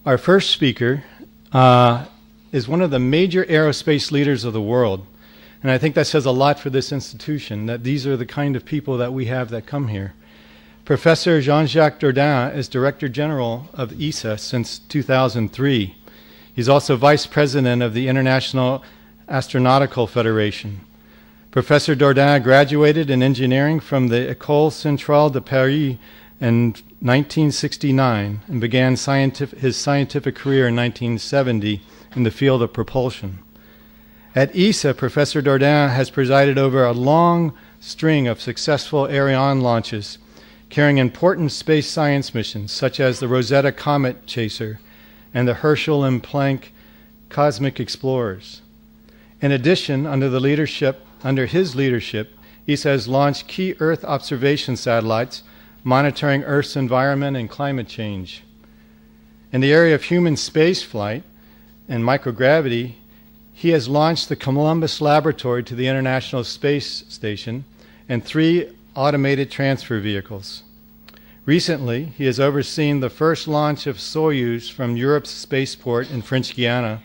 Our first speaker is one of the major aerospace leaders of the world. And I think that says a lot for this institution, that these are the kind of people that we have that come here. Professor Jean-Jacques Dordain is Director General of ESA since 2003. He's also Vice President of the International Astronautical Federation. Professor Dordain graduated in engineering from the École Centrale de Paris in 1969 and began his scientific career in 1970 in the field of propulsion. At ESA, Professor Dordain has presided over a long string of successful Ariane launches, carrying important space science missions such as the Rosetta Comet Chaser and the Herschel and Planck Cosmic Explorers. In addition, under his leadership, ESA has launched key Earth observation satellites monitoring Earth's environment and climate change. In the area of human spaceflight and microgravity, he has launched the Columbus Laboratory to the International Space Station and 3 automated transfer vehicles. Recently, he has overseen the first launch of Soyuz from Europe's spaceport in French Guiana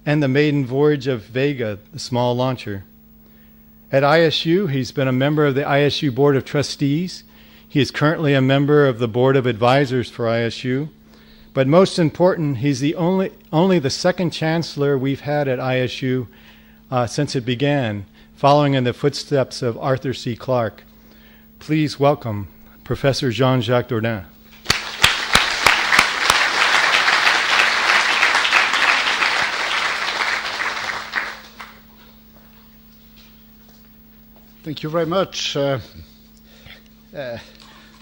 and the maiden voyage of Vega, the small launcher. At ISU, he's been a member of the ISU Board of Trustees. He is currently a member of the Board of Advisors for ISU. But most important, he's only the second chancellor we've had at ISU since it began, following in the footsteps of Arthur C. Clarke. Please welcome Professor Jean-Jacques Dordain. Thank you very much.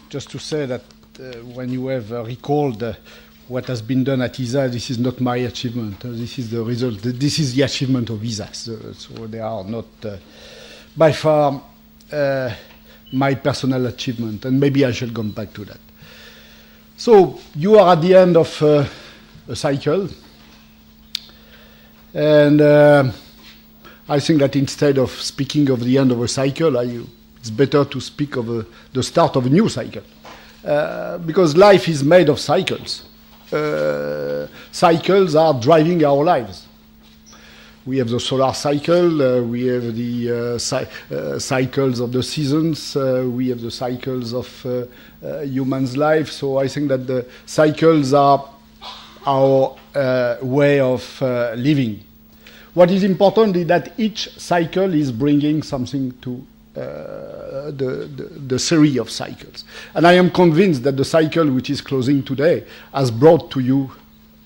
Just to say that when you have recalled what has been done at ESA, this is not my achievement. This is the result. This is the achievement of ESA. So they are not, by far, my personal achievement. And maybe I shall come back to that. So you are at the end of a cycle. And I think that instead of speaking of the end of a cycle, it's better to speak of the start of a new cycle. Because life is made of cycles. Cycles are driving our lives. We have the solar cycle, we have the cycles of the seasons, we have the cycles of humans' life. So I think that the cycles are our way of living. What is important is that each cycle is bringing something to the series of cycles. And I am convinced that the cycle which is closing today has brought to you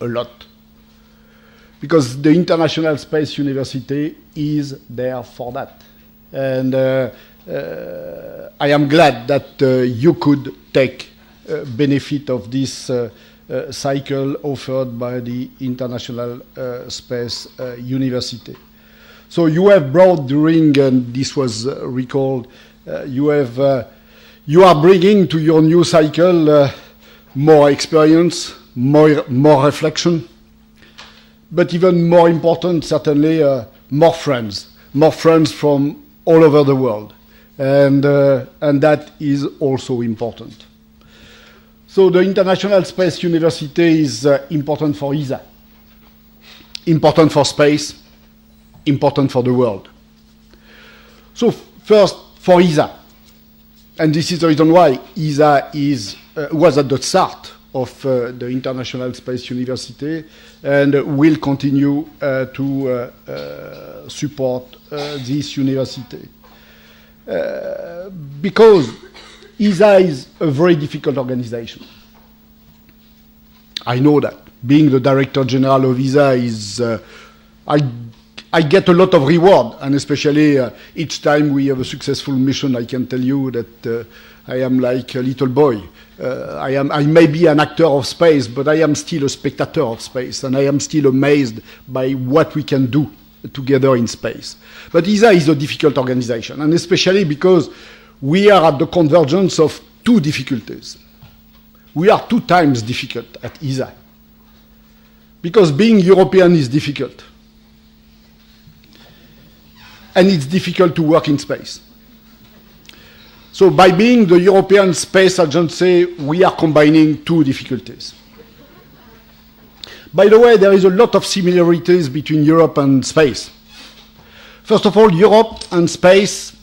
a lot. Because the International Space University is there for that. And I am glad that you could take benefit of this cycle offered by the International Space University. So you have brought during, and this was recalled, you are bringing to your new cycle more experience, more reflection, but even more important, certainly, more friends from all over the world, and that is also important. So the International Space University is important for ESA, important for space, important for the world. So first, for ESA, and this is the reason why ESA was at the start of the International Space University and will continue to support this university. Because ESA is a very difficult organization. I know that. Being the Director General of ESA is, I get a lot of reward, and especially each time we have a successful mission, I can tell you that I am like a little boy. I may be an actor of space, but I am still a spectator of space, and I am still amazed by what we can do together in space. But ESA is a difficult organization, and especially because we are at the convergence of 2 difficulties. We are 2 times difficult at ESA. Because being European is difficult. And it's difficult to work in space. So by being the European Space Agency, we are combining 2 difficulties. By the way, there is a lot of similarities between Europe and space. First of all, Europe and space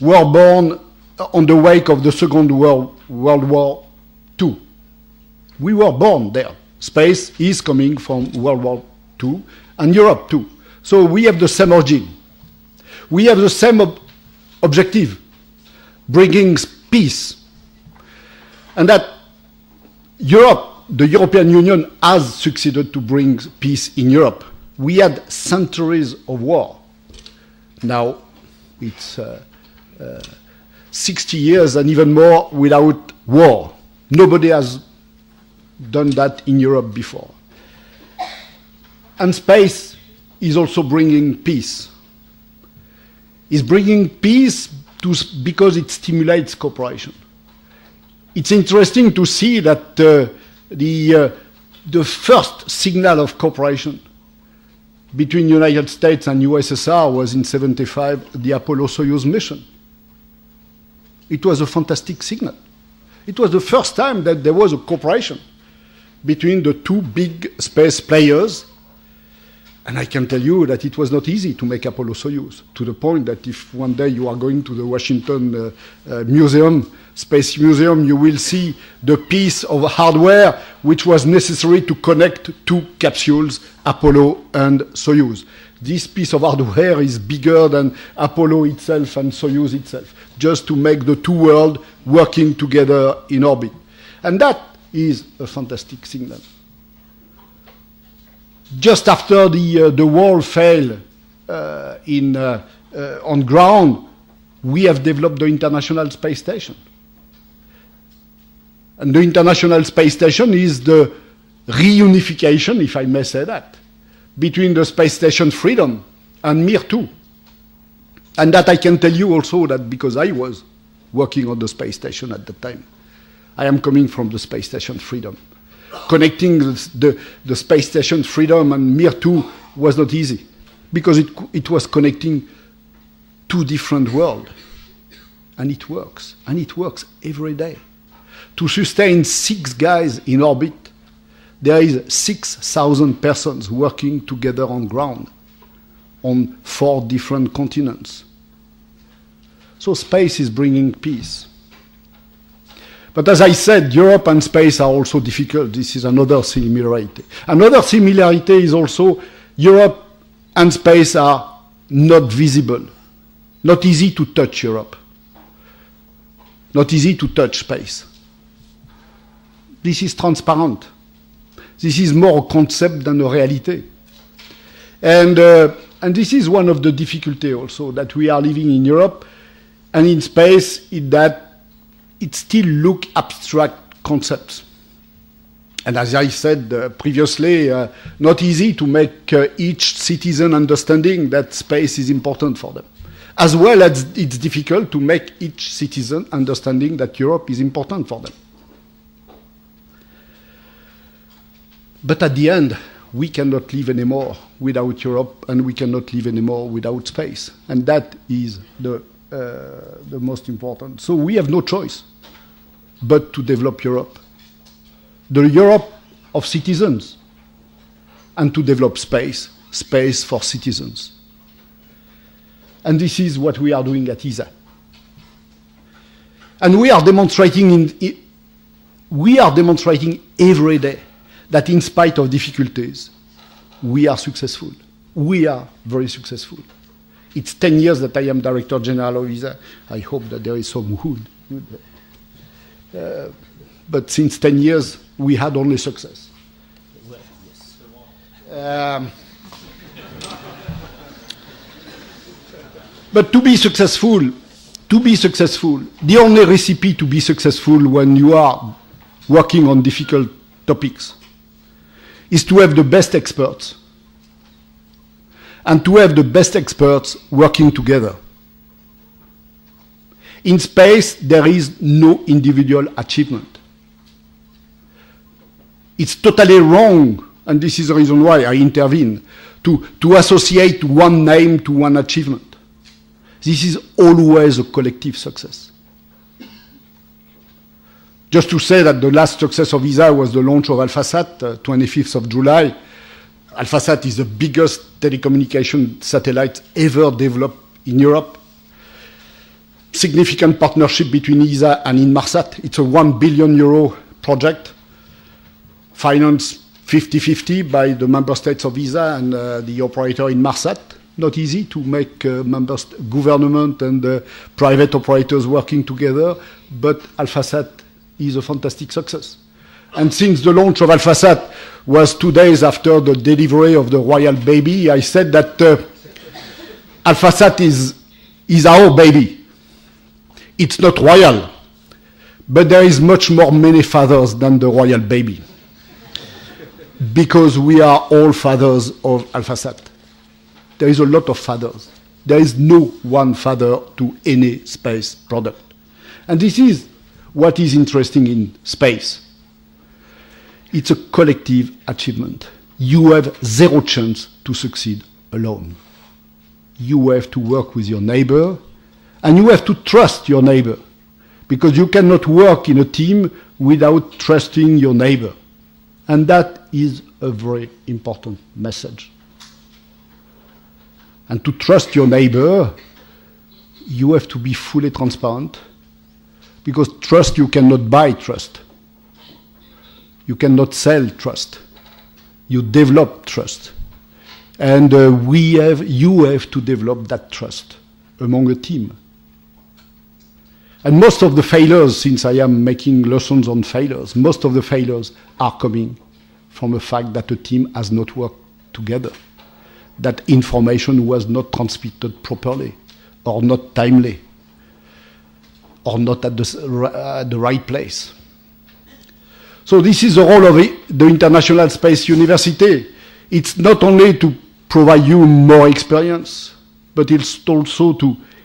were born on the wake of the Second World War II. We were born there. Space is coming from World War II and Europe too. So we have the same origin. We have the same objective, bringing peace. And that Europe, the European Union, has succeeded to bring peace in Europe. We had centuries of war. Now it's 60 years and even more without war. Nobody has done that in Europe before. And space is also bringing peace. It's bringing peace because it stimulates cooperation. It's interesting to see that the first signal of cooperation between United States and USSR was in 1975, the Apollo-Soyuz mission. It was a fantastic signal. It was the first time that there was a cooperation between the two big space players. And I can tell you that it was not easy to make Apollo-Soyuz, to the point that if one day you are going to the Washington Museum, Space Museum, you will see the piece of hardware which was necessary to connect two capsules, Apollo and Soyuz. This piece of hardware is bigger than Apollo itself and Soyuz itself, just to make the two worlds working together in orbit. And that is a fantastic signal. Just after the wall fell on ground, we have developed the International Space Station. And the International Space Station is the reunification, if I may say that, between the Space Station Freedom and Mir 2. And that I can tell you also that because I was working on the space station at the time. I am coming from the Space Station Freedom. Connecting the Space Station Freedom and Mir 2 was not easy because it was connecting two different worlds. And it works every day. To sustain 6 guys in orbit, there is 6,000 persons working together on ground on 4 different continents. So space is bringing peace. But as I said, Europe and space are also difficult. This is another similarity. Another similarity is also Europe and space are not visible. Not easy to touch Europe. Not easy to touch space. This is transparent. This is more a concept than a reality. And this is one of the difficulties also that we are living in Europe and in space, in that it still look abstract concepts. And as I said previously, not easy to make each citizen understanding that space is important for them. As well as it's difficult to make each citizen understanding that Europe is important for them. But at the end, we cannot live anymore without Europe, and we cannot live anymore without space. And that is the most important. So we have no choice but to develop Europe. The Europe of citizens, and to develop space for citizens. And this is what we are doing at ESA. And we are demonstrating every day that in spite of difficulties, we are successful. We are very successful. It's 10 years that I am Director General of ESA. I hope that there is some wood. But since 10 years, we had only success. But to be successful, the only recipe to be successful when you are working on difficult topics is to have the best experts. And to have the best experts working together. In space, there is no individual achievement. It's totally wrong, and this is the reason why I intervene, to associate one name to one achievement. This is always a collective success. Just to say that the last success of ESA was the launch of AlphaSat, 25th of July, AlphaSat is the biggest telecommunication satellite ever developed in Europe. Significant partnership between ESA and Inmarsat. It's a €1 billion project, financed 50-50 by the member states of ESA and the operator Inmarsat. Not easy to make government and private operators working together, but AlphaSat is a fantastic success. And since the launch of AlphaSat was 2 days after the delivery of the royal baby, I said that AlphaSat is our baby. It's not royal, but there is much more many fathers than the royal baby, because we are all fathers of AlphaSat. There is a lot of fathers. There is no one father to any space product. And this is what is interesting in space. It's a collective achievement. You have zero chance to succeed alone. You have to work with your neighbor, and you have to trust your neighbor, because you cannot work in a team without trusting your neighbor. And that is a very important message. And to trust your neighbor, you have to be fully transparent, because trust, you cannot buy trust. You cannot sell trust. You develop trust. And you have to develop that trust among a team. And most of the failures, since I am making lessons on failures, most of the failures are coming from the fact that the team has not worked together, that information was not transmitted properly, or not timely, or not at the right place. So this is the role of the International Space University. It's not only to provide you more experience, but it's also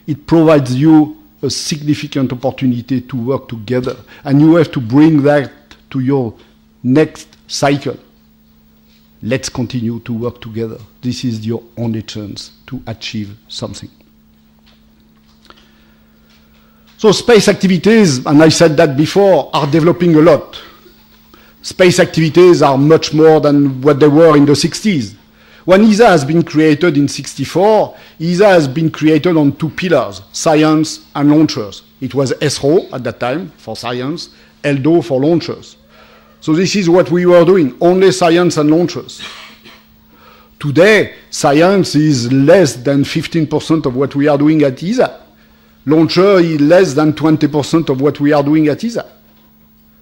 it provides you a significant opportunity to work together. And you have to bring that to your next cycle. Let's continue to work together. This is your only chance to achieve something. So space activities, and I said that before, are developing a lot. Space activities are much more than what they were in the 60s. When ESA has been created in 1964, ESA has been created on two pillars, science and launchers. It was ESRO at that time for science, ELDO for launchers. So this is what we were doing, only science and launchers. Today, science is less than 15% of what we are doing at ESA. Launcher is less than 20% of what we are doing at ESA.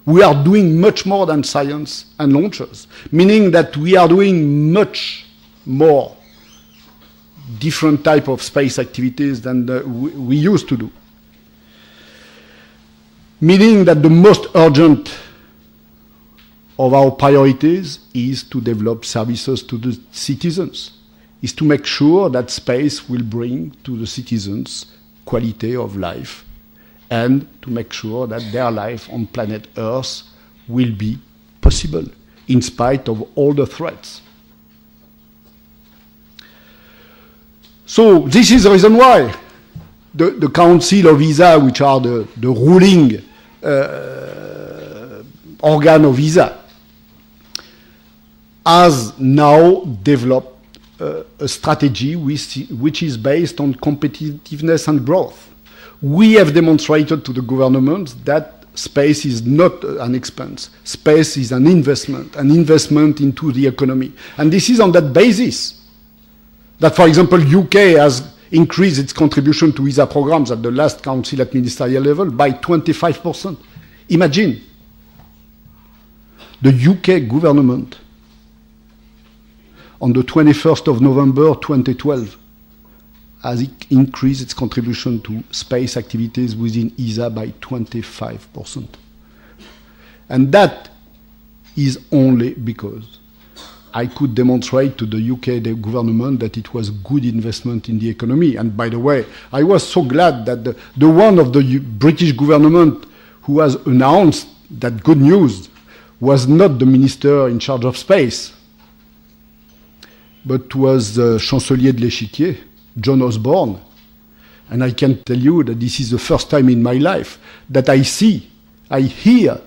We are doing much more than science and launchers, meaning that we are doing much more different type of space activities than we used to do. Meaning that the most urgent of our priorities is to develop services to the citizens, is to make sure that space will bring to the citizens quality of life, and to make sure that their life on planet Earth will be possible in spite of all the threats. So this is the reason why the Council of ESA, which are the ruling organ of ESA, has now developed a strategy which is based on competitiveness and growth. We have demonstrated to the government that space is not an expense. Space is an investment into the economy. And this is on that basis that, for example, UK has increased its contribution to ESA programs at the last council at ministerial level by 25%. Imagine the UK government on the 21st of November 2012 has increased its contribution to space activities within ESA by 25%. And that is only because I could demonstrate to the UK government that it was good investment in the economy. And by the way, I was so glad that the one of the British government who has announced that good news was not the minister in charge of space, but was the Chancelier de l'Échiquier, John Osborne. And I can tell you that this is the first time in my life that I hear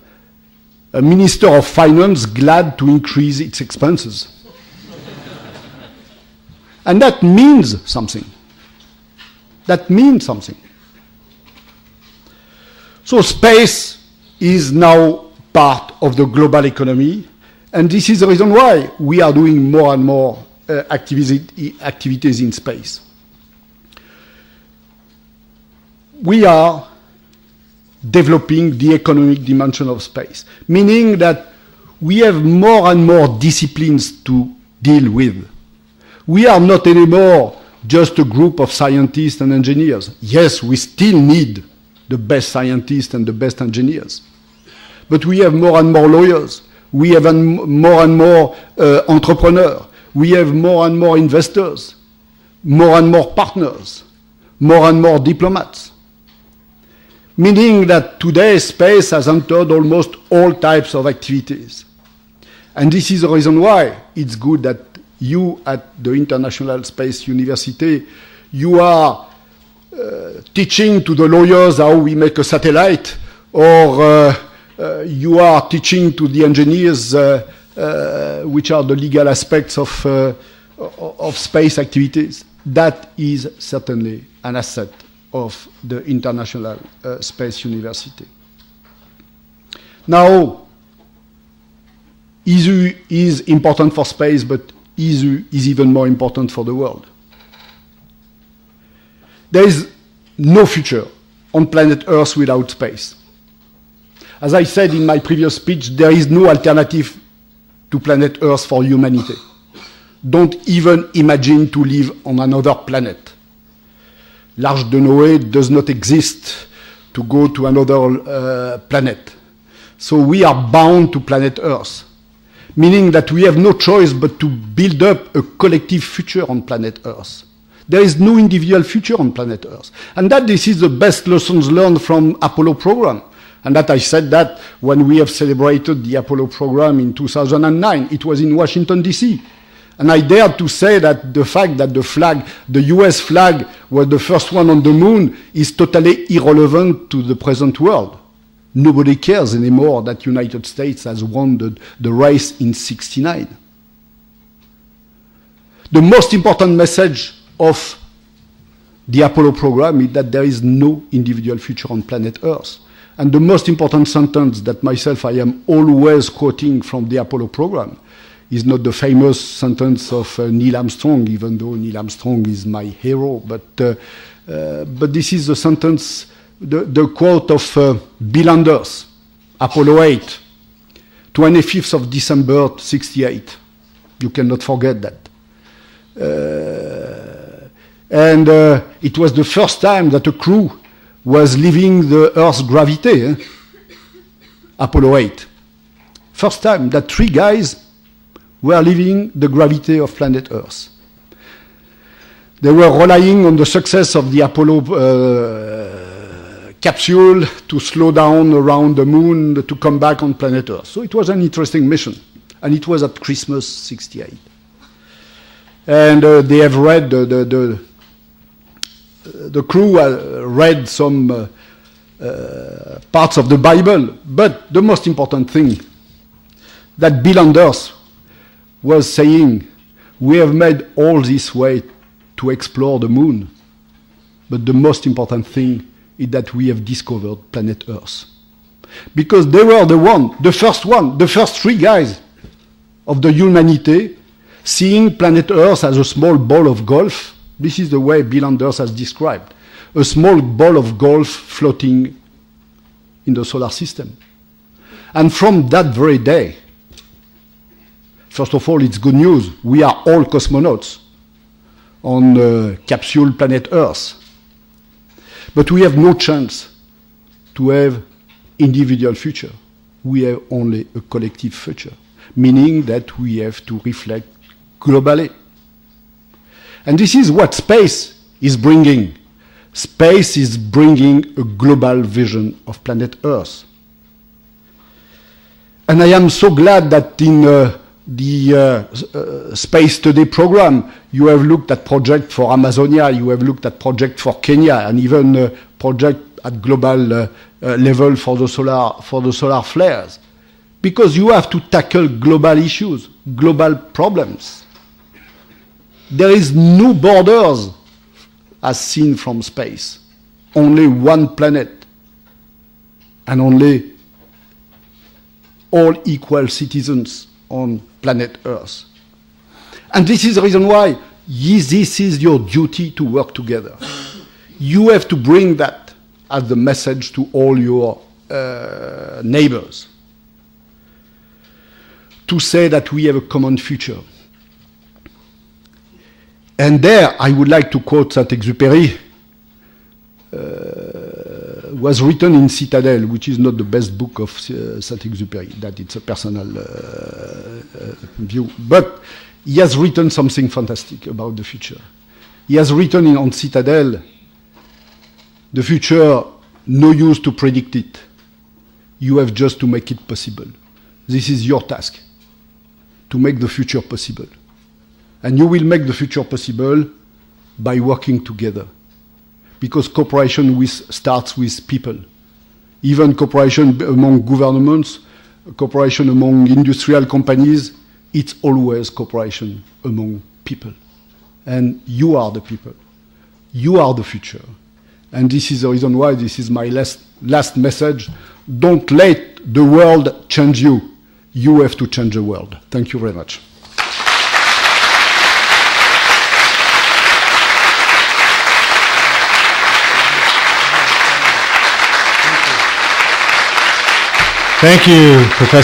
a Minister of Finance glad to increase its expenses. And that means something. That means something. So space is now part of the global economy, and this is the reason why we are doing more and more activities in space. We are developing the economic dimension of space, meaning that we have more and more disciplines to deal with. We are not anymore just a group of scientists and engineers. Yes, we still need the best scientists and the best engineers. But we have more and more lawyers. We have more and more entrepreneurs. We have more and more investors, more and more partners, more and more diplomats. Meaning that today space has entered almost all types of activities. And this is the reason why it's good that you at the International Space University, you are teaching to the lawyers how we make a satellite, or you are teaching to the engineers which are the legal aspects of space activities. That is certainly an asset of the International Space University. Now, ESU is important for space, but ESU is even more important for the world. There is no future on planet Earth without space. As I said in my previous speech, there is no alternative to planet Earth for humanity. Don't even imagine to live on another planet. L'Arche de Noé does not exist to go to another planet. So we are bound to planet Earth, meaning that we have no choice but to build up a collective future on planet Earth. There is no individual future on planet Earth. And that this is the best lessons learned from Apollo program. And that I said that when we have celebrated the Apollo program in 2009, it was in Washington, D.C. And I dared to say that the fact that the flag, the US flag, was the first one on the moon is totally irrelevant to the present world. Nobody cares anymore that United States has won the race in 1969. The most important message of the Apollo program is that there is no individual future on planet Earth. And the most important sentence that myself I am always quoting from the Apollo program is not the famous sentence of Neil Armstrong, even though Neil Armstrong is my hero, but this is the sentence, the quote of Bill Anders, Apollo 8, 25th of December, 1968. You cannot forget that. And it was the first time that a crew was leaving the Earth's gravity, Apollo 8. First time that 3 guys were leaving the gravity of planet Earth. They were relying on the success of the Apollo capsule to slow down around the moon to come back on planet Earth. So it was an interesting mission. And it was at Christmas 1968. And they have read, the crew read some parts of the Bible. But the most important thing that Bill Anders was saying, we have made all this way to explore the moon, but the most important thing is that we have discovered planet Earth. Because they were the first 3 guys of the humanity seeing planet Earth as a small ball of golf. This is the way Bill Anders has described, a small ball of golf floating in the solar system. And from that very day, first of all, it's good news. We are all cosmonauts on capsule planet Earth. But we have no chance to have individual future. We have only a collective future, meaning that we have to reflect globally. And this is what space is bringing. Space is bringing a global vision of planet Earth. And I am so glad that in the Space Today program, you have looked at project for Amazonia, you have looked at project for Kenya, and even project at global level for the solar flares. Because you have to tackle global issues, global problems. There is no borders as seen from space. Only one planet and only all equal citizens on planet Earth. And this is the reason why this is your duty to work together. You have to bring that as the message to all your neighbors, to say that we have a common future. And there, I would like to quote Saint-Exupéry, was written in Citadel, which is not the best book of Saint-Exupéry, that it's a personal view. But he has written something fantastic about the future. He has written on Citadel, the future, no use to predict it. You have just to make it possible. This is your task, to make the future possible. And you will make the future possible by working together. Because cooperation starts with people. Even cooperation among governments, cooperation among industrial companies, it's always cooperation among people. And you are the people. You are the future. And this is the reason why this is my last message. Don't let the world change you. You have to change the world. Thank you very much. Thank you, Professor.